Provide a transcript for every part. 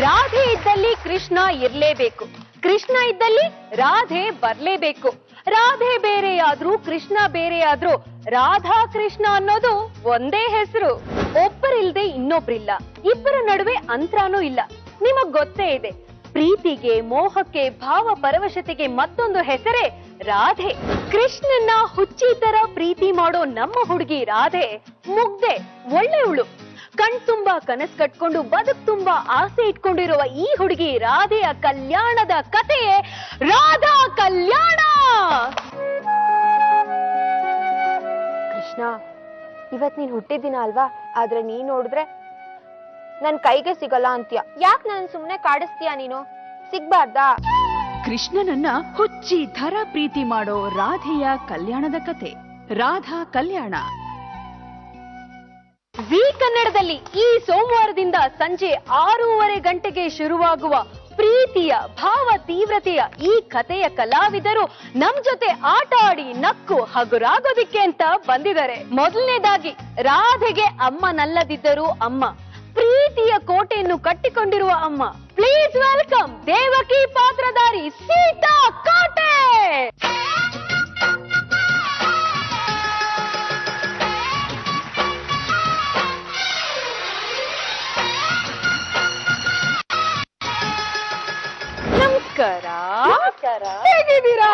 ರಾಧೆ ಇದ್ದಲ್ಲಿ ಕೃಷ್ಣ ಇರ್ಲೇಬೇಕು, ಕೃಷ್ಣ ಇದ್ದಲ್ಲಿ ರಾಧೆ ಬರ್ಲೇಬೇಕು. ರಾಧೆ ಬೇರೆಯಾದ್ರೂ ಕೃಷ್ಣ ಬೇರೆಯಾದ್ರೂ ರಾಧಾ ಕೃಷ್ಣ ಅನ್ನೋದು ಒಂದೇ ಹೆಸರು. ಒಬ್ಬರಿಲ್ದೆ ಇನ್ನೊಬ್ರಿಲ್ಲ, ಇಬ್ಬರ ನಡುವೆ ಅಂತರಾನೂ ಇಲ್ಲ. ನಿಮಗ್ ಗೊತ್ತೇ ಇದೆ, ಪ್ರೀತಿಗೆ, ಮೋಹಕ್ಕೆ, ಭಾವ ಪರವಶತೆಗೆ ಮತ್ತೊಂದು ಹೆಸರೇ ರಾಧೆ. ಕೃಷ್ಣನ್ನ ಹುಚ್ಚಿ ತರ ಪ್ರೀತಿ ಮಾಡೋ ನಮ್ಮ ಹುಡುಗಿ ರಾಧೆ ಮುಗ್ದೆ, ಒಳ್ಳೆಯವಳು. ಕಣ್ ತುಂಬಾ ಕನಸು ಕಟ್ಕೊಂಡು ಬದುಕ್ ತುಂಬಾ ಆಸೆ ಇಟ್ಕೊಂಡಿರುವ ಈ ಹುಡುಗಿ ರಾಧೆಯ ಕಲ್ಯಾಣದ ಕಥೆಯೇ ರಾಧಾ ಕಲ್ಯಾಣ. ಕೃಷ್ಣ, ಇವತ್ ನೀನ್ ಹುಟ್ಟಿದಿನ ಅಲ್ವಾ, ಆದ್ರೆ ನೀನ್ ನೋಡಿದ್ರೆ ನನ್ ಕೈಗೆ ಸಿಗಲ್ಲ ಅಂತೀಯ. ಯಾಕೆ ನನ್ ಸುಮ್ನೆ ಕಾಡಿಸ್ತೀಯ ನೀನು? ಸಿಗ್ಬಾರ್ದಾ? ಕೃಷ್ಣನನ್ನ ಹುಚ್ಚಿ ಥರ ಪ್ರೀತಿ ಮಾಡೋ ರಾಧೆಯ ಕಲ್ಯಾಣದ ಕತೆ ರಾಧಾ ಕಲ್ಯಾಣ. ಜೀ ಕನ್ನಡದಲ್ಲಿ ಈ ಸೋಮವಾರದಿಂದ ಸಂಜೆ 6:30 ಗಂಟೆಗೆ ಶುರುವಾಗುವ ಪ್ರೀತಿಯ ಭಾವ ತೀವ್ರತೆಯ ಈ ಕಥೆಯ ಕಲಾವಿದರು ನಮ್ ಜೊತೆ ಆಟ ಆಡಿ ನಕ್ಕು ಹಗುರಾಗೋದಿಕ್ಕೆ ಅಂತ ಬಂದಿದ್ದಾರೆ. ಮೊದಲನೇದಾಗಿ ರಾಧೆಗೆ ಅಮ್ಮನಲ್ಲದಿದ್ದರೂ ಅಮ್ಮ, ಪ್ರೀತಿಯ ಕೋಟೆಯನ್ನು ಕಟ್ಟಿಕೊಂಡಿರುವ ಅಮ್ಮ. ಪ್ಲೀಸ್ ವೆಲ್ಕಮ್ ದೇವಕಿ ಪಾತ್ರಧಾರಿ ಸೀತಾ ಕೋಟೆ. ನಮಸ್ಕಾರ. ಹೇಗಿದ್ದೀರಾ?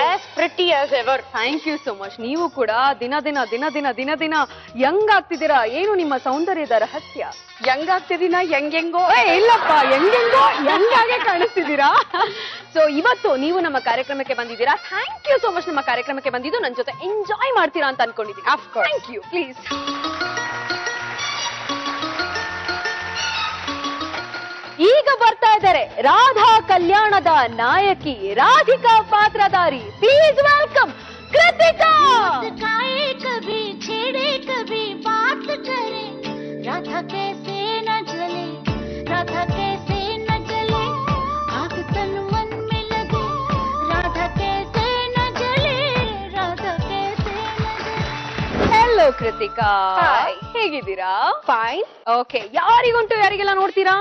As pretty as ever. Thank you so much. ನೀವು ಕೂಡ ದಿನ ದಿನ ದಿನ ದಿನ ದಿನ ದಿನ ಯಂಗ್ ಆಗ್ತಿದ್ದೀರಾ. ಏನು ನಿಮ್ಮ ಸೌಂದರ್ಯದ ರಹಸ್ಯ? ಯಂಗ್ ಆಗ್ತಿದ್ದೀನ ಹೆಂಗೆಂಗೋ? ಇಲ್ಲಪ್ಪ, ಹೆಂಗೆಂಗೋ ಯಂಗಾಗೆ ಕಾಣಿಸ್ತಿದ್ದೀರಾ. ಸೊ ಇವತ್ತು ನೀವು ನಮ್ಮ ಕಾರ್ಯಕ್ರಮಕ್ಕೆ ಬಂದಿದ್ದೀರಾ. Thank you so much. ನಮ್ಮ ಕಾರ್ಯಕ್ರಮಕ್ಕೆ ಬಂದಿದ್ದು ನನ್ನ ಜೊತೆ ಎಂಜಾಯ್ ಮಾಡ್ತೀರಾ ಅಂತ ಅನ್ಕೊಂಡಿದ್ದೀನಿ. Thank you. ಪ್ಲೀಸ್. ಈಗ ಬರ್ತಾ ಇದ್ದಾರೆ ರಾಧಾ ಕಲ್ಯಾಣದ ನಾಯಕಿ, ರಾಧಿಕಾ ಪಾತ್ರಧಾರಿ. Please welcome Kritika. कभी छेड़े कभी बात करे, राधा कैसे न जले, राधा कैसे न जले, आग तन मन में लगे, राधा कैसे न जले, राधा कैसे न जले. ಹೆಲೋ ಕೃತಿಕಾ. Hi. ಹೇಗಿದ್ದೀರಾ? ಫೈನ್. ಓಕೆ. ಯಾರಿಗುಂಟು ಯಾರಿಗೆಲ್ಲ ನೋಡ್ತೀರಾ?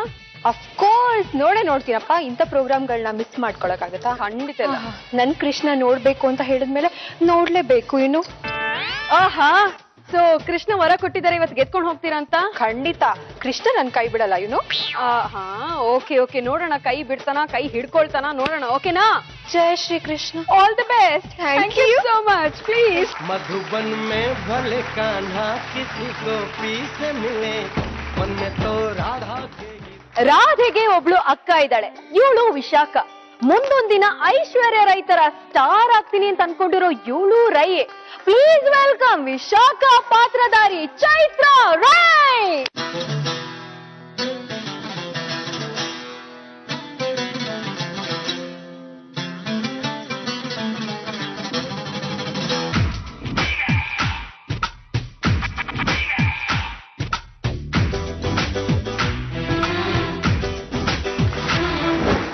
ಅಫ್ಕೋರ್ಸ್ ನೋಡೇ ನೋಡ್ತೀನಪ್ಪ. ಇಂಥ ಪ್ರೋಗ್ರಾಮ್ಗಳನ್ನ ಮಿಸ್ ಮಾಡ್ಕೊಳಕ್ಕಾಗತ್ತಾ? ಖಂಡಿತ ಇಲ್ಲ. ನನ್ ಕೃಷ್ಣ ನೋಡ್ಬೇಕು ಅಂತ ಹೇಳಿದ್ಮೇಲೆ ನೋಡ್ಲೇಬೇಕು. ಇನ್ನು ಆಹಾ. ಸೊ ಕೃಷ್ಣ ವರ ಕೊಟ್ಟಿದ್ದಾರೆ, ಇವತ್ತು ಗೆದ್ಕೊಂಡು ಹೋಗ್ತೀರಾ ಅಂತ? ಖಂಡಿತ. ಕೃಷ್ಣ ನನ್ ಕೈ ಬಿಡಲ್ಲ. ಆಹಾ. ಓಕೆ ಓಕೆ, ನೋಡೋಣ. ಕೈ ಬಿಡ್ತಾನ, ಕೈ ಹಿಡ್ಕೊಳ್ತಾನ, ನೋಡೋಣ. ಓಕೆನಾ? ಜೈ Shri Krishna. All the best. Thank you so much. Please. Madhuban में भले कान्हा किसी को पी से मिले, मन में तो राधा के ರಾಧೆಗೆ ಒಬ್ಳು ಅಕ್ಕ ಇದ್ದಾಳೆ, ಇವಳು ವಿಶಾಖ. ಮುಂದೊಂದಿನ ಐಶ್ವರ್ಯ ರೈತರ ಸ್ಟಾರ್ ಆಗ್ತೀನಿ ಅಂತ ಅನ್ಕೊಂಡಿರೋ ಇವಳು ರೈ. ಪ್ಲೀಸ್ ವೆಲ್ಕಮ್ ವಿಶಾಖ ಪಾತ್ರಧಾರಿ ಚೈತ್ರ ರೈ.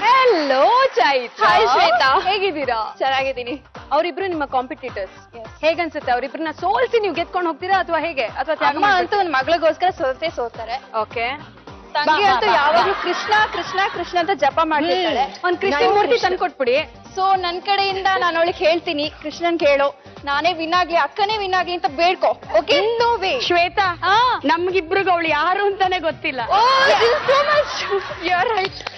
ಹೆಲೋ ಚೈತ್ರ. Hi, ಶ್ವೇತಾ. ಹೇಗಿದ್ದೀರಾ? ಚೆನ್ನಾಗಿದ್ದೀನಿ. ಅವರಿಬ್ರು ನಿಮ್ಮ ಕಾಂಪಿಟೇಟರ್ಸ್. ಹೇಗನ್ಸುತ್ತೆ? ಅವರಿಬ್ರನ್ನ ಸೋಲ್ಸಿ ನೀವು ಗೆದ್ಕೊಂಡು ಹೋಗ್ತೀರಾ ಅಥವಾ ಹೇಗೆ? ಅಥವಾ ಅಮ್ಮ ಅಂತೂ ಒಂದ್ ಮಗಳಿಗೋಸ್ಕರ ಸೋತಾರೆ. ಓಕೆ. ತಂಗಿ ಅಂತೂ ಯಾವಾಗ್ಲೂ ಕೃಷ್ಣ ಕೃಷ್ಣ ಕೃಷ್ಣ ಅಂತ ಜಪ ಮಾಡ್ತಿರ್ತಾಳೆ. ಒಂದ್ ಕೃಷ್ಣ ಮೂರ್ತಿ ತಂದ್ಕೊಟ್ಬಿಡಿ. ಸೊ ನನ್ ಕಡೆಯಿಂದ ನಾನು ಅವಳಿಗೆ ಹೇಳ್ತೀನಿ, ಕೃಷ್ಣನ್ ಕೇಳು, ನಾನೇ ವಿನಾಗಿ, ಅಕ್ಕನೇ ವಿನಾಗಿ ಅಂತ ಬೇಡ್ಕೋ. ಓಕೆ? ಶ್ವೇತಾ, ನಮ್ಗಿಬ್ರಿಗೂ ಅವಳು ಯಾರು ಅಂತಾನೆ ಗೊತ್ತಿಲ್ಲ.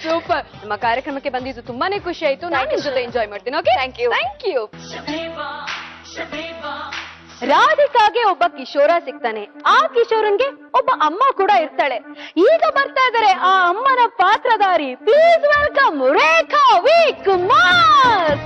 ಸೂಪರ್. ನಮ್ಮ ಕಾರ್ಯಕ್ರಮಕ್ಕೆ ಬಂದಿದ್ದು ತುಂಬಾನೇ ಖುಷಿ ಆಯ್ತು. ನಾನು ನಿಮ್ ಜೊತೆ ಎಂಜಾಯ್ ಮಾಡ್ತೀನಿ. Okay, thank you. Thank you. ರಾಧಿಕಾಗೆ ಒಬ್ಬ ಕಿಶೋರ ಸಿಗ್ತಾನೆ. ಆ ಕಿಶೋರನ್ಗೆ ಒಬ್ಬ ಅಮ್ಮ ಕೂಡ ಇರ್ತಾಳೆ. ಈಗ ಬರ್ತಾ ಇದ್ದಾರೆ ಆ ಅಮ್ಮನ ಪಾತ್ರಧಾರಿ. Please welcome Rekha V Kumar.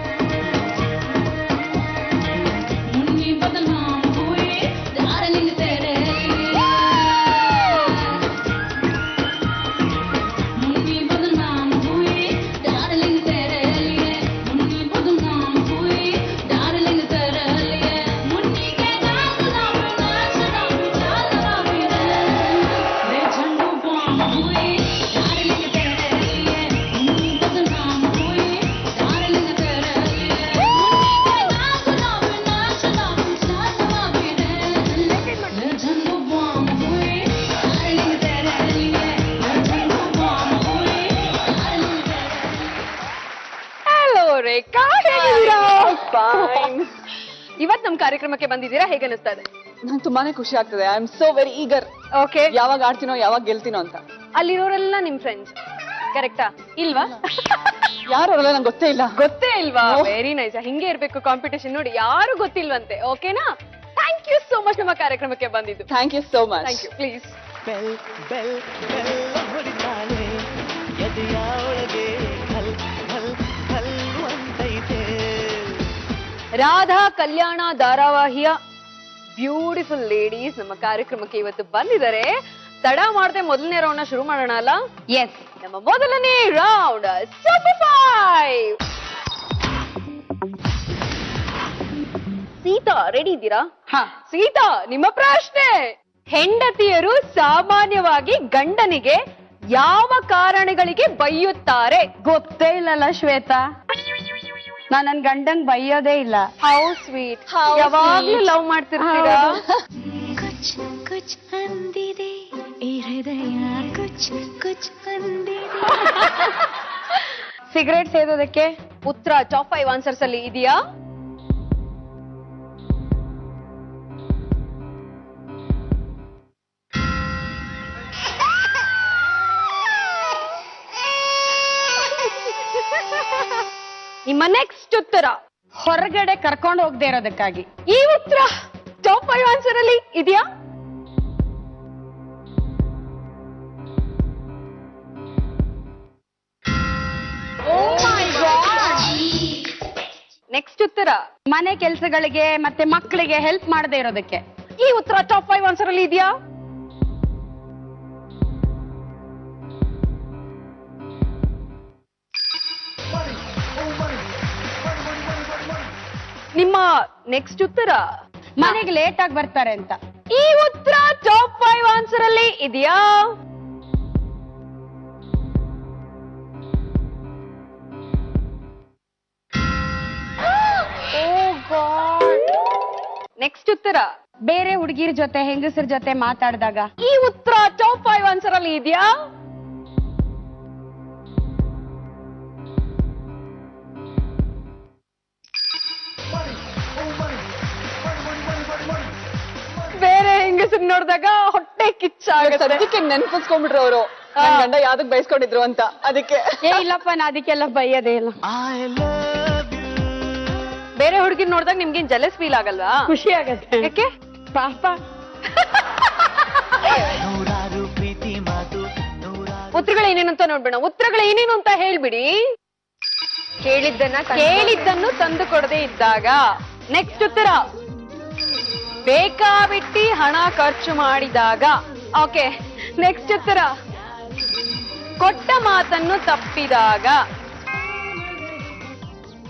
ಇವತ್ ನಮ್ ಕಾರ್ಯಕ್ರಮಕ್ಕೆ ಬಂದಿದ್ದೀರಾ, ಹೇಗನ್ನಿಸ್ತಾ ಇದೆ? ನಂಗೆ ತುಂಬಾನೇ ಖುಷಿ ಆಗ್ತದೆ. I am so very eager. Okay, ಯಾವಾಗ ಆಡ್ತೀನೋ ಯಾವಾಗ ಗೆಲ್ತೀನೋ ಅಂತ. ಅಲ್ಲಿರೋರೆಲ್ಲ ನಿಮ್ ಫ್ರೆಂಡ್ಸ್ ಕರೆಕ್ಟಾ? ಇಲ್ವಾ? ಯಾರವರೆಲ್ಲ ನಂಗೆ ಗೊತ್ತೇ ಇಲ್ಲ. ಗೊತ್ತೇ ಇಲ್ವಾ? Very nice. ಹಿಂಗೆ ಇರ್ಬೇಕು ಕಾಂಪಿಟೇಷನ್. ನೋಡಿ, ಯಾರು ಗೊತ್ತಿಲ್ವಂತೆ. ಓಕೆನಾ? ಥ್ಯಾಂಕ್ ಯು ಸೋ ಮಚ್ ನಮ್ಮ ಕಾರ್ಯಕ್ರಮಕ್ಕೆ ಬಂದಿದ್ದು. Thank you so much. Thank you. Please. Bell bell bell ಹೊಡಿತಾಳೆ ಎದೆಯ ಒಳಗೆ ಖಲ್ ಖಲ್ ಖಲ್ ಅಂತೈತೆ. ರಾಧಾ ಕಲ್ಯಾಣ ಧಾರಾವಾಹಿಯ ಬ್ಯೂಟಿಫುಲ್ ಲೇಡೀಸ್ ನಮ್ಮ ಕಾರ್ಯಕ್ರಮಕ್ಕೆ ಇವತ್ತು ಬಂದಿದ್ದಾರೆ. ತಡ ಮಾಡದೆ ಮೊದಲನೇ ರೌಂಡ್ ನ ಶುರು ಮಾಡೋಣ ಅಲ್ಲ? ಎಸ್, ನಮ್ಮ ಮೊದಲನೇ ರೌಂಡ್ ಸೂಪರ್ 5. ಸೀತಾ, ರೆಡಿ ಇದ್ದೀರಾ? ಸೀತಾ, ನಿಮ್ಮ ಪ್ರಶ್ನೆ. ಹೆಂಡತಿಯರು ಸಾಮಾನ್ಯವಾಗಿ ಗಂಡನಿಗೆ ಯಾವ ಕಾರಣಗಳಿಗೆ ಬೈಯುತ್ತಾರೆ? ಗೊತ್ತೇ ಇಲ್ಲಲ್ಲ ಶ್ವೇತಾ, ನಾನ್ ನನ್ ಗಂಡಂಗ್ ಬೈಯೋದೇ ಇಲ್ಲ. How sweet. ಯಾವಾಗ್ಲೂ ಲವ್ ಮಾಡ್ತಿರ್ತೀರಾ? ಕುಚ್ ಕುಚ್ ಅಂದಿದೆ ಈ ಹೃದಯ, ಕುಚ್ ಕುಚ್ ಅಂದಿದೆ. ಸಿಗರೇಟ್ ಸೇದೋದಕ್ಕೆ ಉತ್ತರ ಟಾಪ್ 5 ಆನ್ಸರ್ಸ್ ಅಲ್ಲಿ ಇದೆಯಾ? ನಿಮ್ಮ ನೆಕ್ಸ್ಟ್ ಉತ್ತರ ಹೊರಗಡೆ ಕರ್ಕೊಂಡು ಹೋಗದೆ ಇರೋದಕ್ಕಾಗಿ. ಈ ಉತ್ತರ ಟಾಪ್ 5 ಆನ್ಸರ್ ಅಲ್ಲಿ ಇದೆಯಾ? ನೆಕ್ಸ್ಟ್ ಉತ್ತರ ಮನೆ ಕೆಲಸಗಳಿಗೆ ಮತ್ತೆ ಮಕ್ಕಳಿಗೆ ಹೆಲ್ಪ್ ಮಾಡದೆ ಇರೋದಕ್ಕೆ. ಈ ಉತ್ತರ ಟಾಪ್ 5 ಆನ್ಸರ್ ಅಲ್ಲಿ ಇದೆಯಾ? ನಿಮ್ಮ ನೆಕ್ಸ್ಟ್ ಉತ್ತರ ಮನೆಗೆ ಲೇಟ್ ಆಗಿ ಬರ್ತಾರೆ ಅಂತ. ಈ ಉತ್ತರ ಟಾಪ್ 5 ಆನ್ಸರ್ ಅಲ್ಲಿ ಇದೆಯಾ? ನೆಕ್ಸ್ಟ್ ಉತ್ತರ ಬೇರೆ ಹುಡುಗಿರ ಜೊತೆ ಹೆಂಗಸರ ಜೊತೆ ಮಾತಾಡಿದಾಗ. ಈ ಉತ್ತರ ಟಾಪ್ 5 ಆನ್ಸರ್ ಅಲ್ಲಿ ಇದೆಯಾ? ಬೇರೆ ಹೆಂಗಸರ್ ನೋಡಿದಾಗ ಹೊಟ್ಟೆ ಕಿಚ್ಚಾಗುತ್ತೆ. ಸದ್ಯಕ್ಕೆ ನೆನ್ಪಿಸ್ಕೊಂಡ್ಬಿಟ್ರು ಅವರು ಗಂಡ ಯಾವ್ದಕ್ ಬಯಸ್ಕೊಂಡಿದ್ರು ಅಂತ. ಅದಕ್ಕೆ ಏ ಇಲ್ಲಪ್ಪ, ನಾ ಅದಕ್ಕೆಲ್ಲ ಬೈಯೋದೇ ಇಲ್ಲ. I love you. ಬೇರೆ ಹುಡುಗಿರ್ ನೋಡಿದಾಗ ನಿಮ್ಗೇನ್ ಜೆಲಸ್ ಫೀಲ್ ಆಗಲ್ವಾ? ಖುಷಿ ಆಗತ್ತೆ. ಯಾಕೆ? ಪಾಪ. ನೂರಾರು ಪ್ರೀತಿ ಮಾತು, ನೂರಾರು ಉತ್ತರಗಳು ಏನೇನು ಅಂತ ನೋಡ್ಬೇಡ. ಉತ್ತರಗಳು ಏನೇನು ಅಂತ ಹೇಳ್ಬಿಡಿ. ಕೇಳಿದ್ದನ್ನು ತಂದು ಕೊಡದೆ ಇದ್ದಾಗ. ನೆಕ್ಸ್ಟ್ ಉತ್ತರ ಬೇಕಾಬಿಟ್ಟಿ ಹಣ ಖರ್ಚು ಮಾಡಿದಾಗ. ಓಕೆ, ನೆಕ್ಸ್ಟ್ ಉತ್ತರ ಕೊಟ್ಟ ಮಾತನ್ನು ತಪ್ಪಿದಾಗ.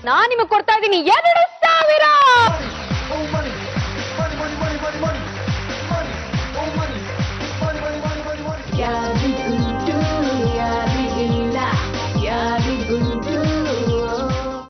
ನಾನ್ ನಿಮಗೆ ಕೊಡ್ತಾ ಇದ್ದೀನಿ 2000.